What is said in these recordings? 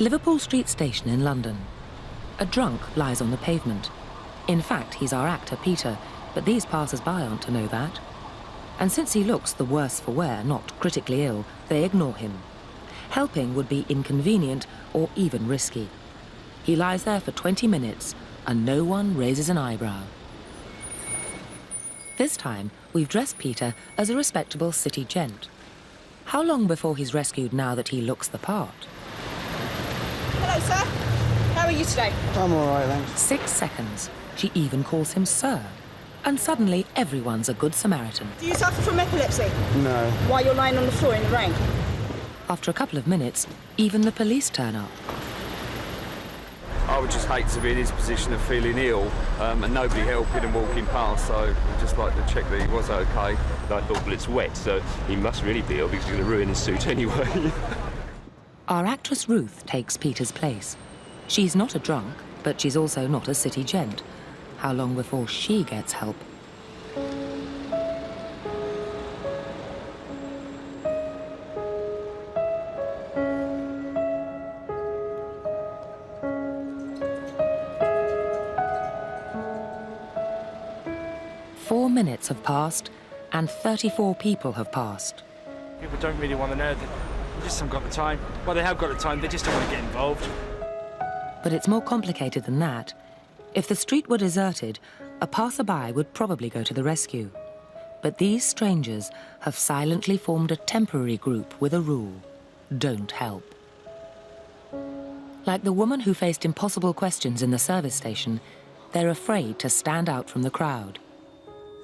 Liverpool Street Station in London. A drunk lies on the pavement. In fact, he's our actor, Peter, but these passers-by aren't to know that. And since he looks the worse for wear, not critically ill, they ignore him. Helping would be inconvenient or even risky. He lies there for 20 minutes and no one raises an eyebrow. This time, we've dressed Peter as a respectable city gent. How long before he's rescued now that he looks the part? Hello, sir. How are you today? I'm all right, thanks. 6 seconds. She even calls him sir. And suddenly, everyone's a good Samaritan. Do you suffer from epilepsy? No. Why you're lying on the floor in the rain? After a couple of minutes, even the police turn up. I would just hate to be in his position of feeling ill and nobody helping and walking past, so I'd just like to check that he was OK. I thought, well, it's wet, so he must really be ill because he's going to ruin his suit anyway. Our actress Ruth takes Peter's place. She's not a drunk, but she's also not a city gent. How long before she gets help? Four minutes have passed, and 34 people have passed. People don't really want to know. They just haven't got the time. Well, they have got the time, they just don't want to get involved. But it's more complicated than that. If the street were deserted, a passerby would probably go to the rescue. But these strangers have silently formed a temporary group with a rule: don't help. Like the woman who faced impossible questions in the service station, they're afraid to stand out from the crowd.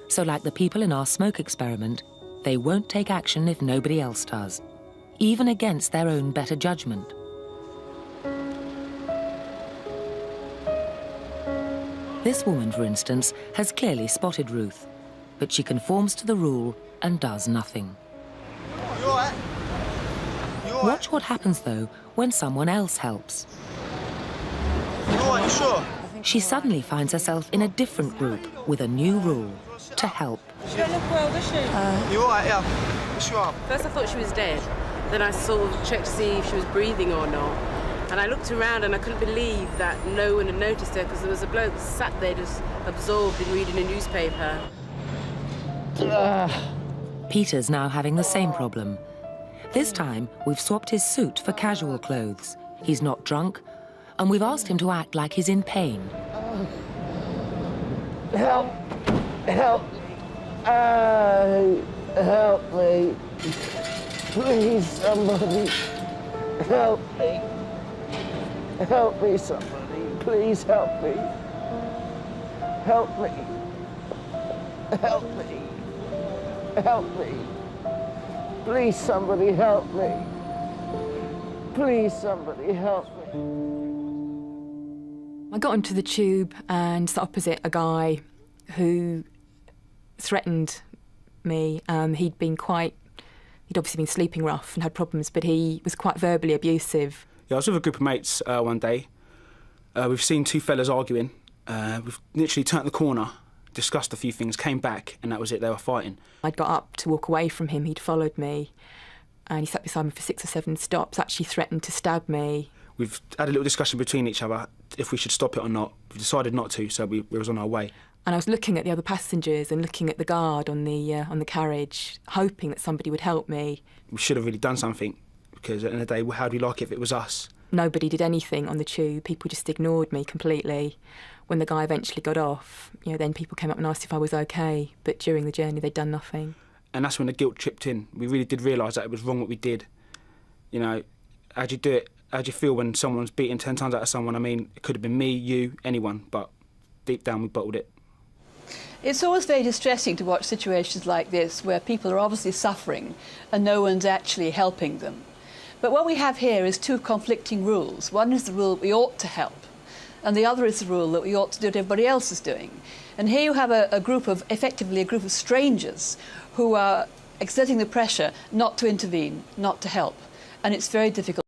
So like the people in our smoke experiment, they won't take action if nobody else does, even against their own better judgment. This woman, for instance, has clearly spotted Ruth, but she conforms to the rule and does nothing. You all right? You all right? Watch what happens, though, when someone else helps. You all right, you sure? She suddenly finds herself in a different group with a new rule: to help. She don't look well, does she? You all right, yeah? What's your arm? First I thought she was dead, then I sort of checked to see if she was breathing or not. And I looked around and I couldn't believe that no one had noticed her, because there was a bloke sat there just absorbed in reading a newspaper. Peter's now having the same problem. This time, we've swapped his suit for casual clothes. He's not drunk, and we've asked him to act like he's in pain. Help! Help! Help me! Please, somebody! Help me! Help me, somebody! Please help me! Help me! Help me! Help me! Please, somebody help me! Please, somebody help me! I got onto the tube and sat opposite a guy who threatened me. He'd obviously been sleeping rough and had problems, but he was quite verbally abusive. Yeah, I was with a group of mates one day. We've seen two fellas arguing. We've literally turned the corner, discussed a few things, came back, and that was it, they were fighting. I'd got up to walk away from him, he'd followed me, and he sat beside me for 6 or 7 stops, actually threatened to stab me. We've had a little discussion between each other if we should stop it or not. We decided not to, so we was on our way. And I was looking at the other passengers and looking at the guard on the carriage, hoping that somebody would help me. We should have really done something, because at the end of the day, how'd we like it if it was us? Nobody did anything on the tube. People just ignored me completely. When the guy eventually got off, then people came up and asked if I was OK, but during the journey they'd done nothing. And that's when the guilt tripped in. We really did realise that it was wrong what we did. How'd you do it? How'd you feel when someone's beating 10 times out of someone? I mean, it could have been me, you, anyone, but deep down we bottled it. It's always very distressing to watch situations like this where people are obviously suffering and no one's actually helping them. But what we have here is two conflicting rules. One is the rule that we ought to help, and the other is the rule that we ought to do what everybody else is doing. And here you have effectively a group of strangers who are exerting the pressure not to intervene, not to help. And it's very difficult.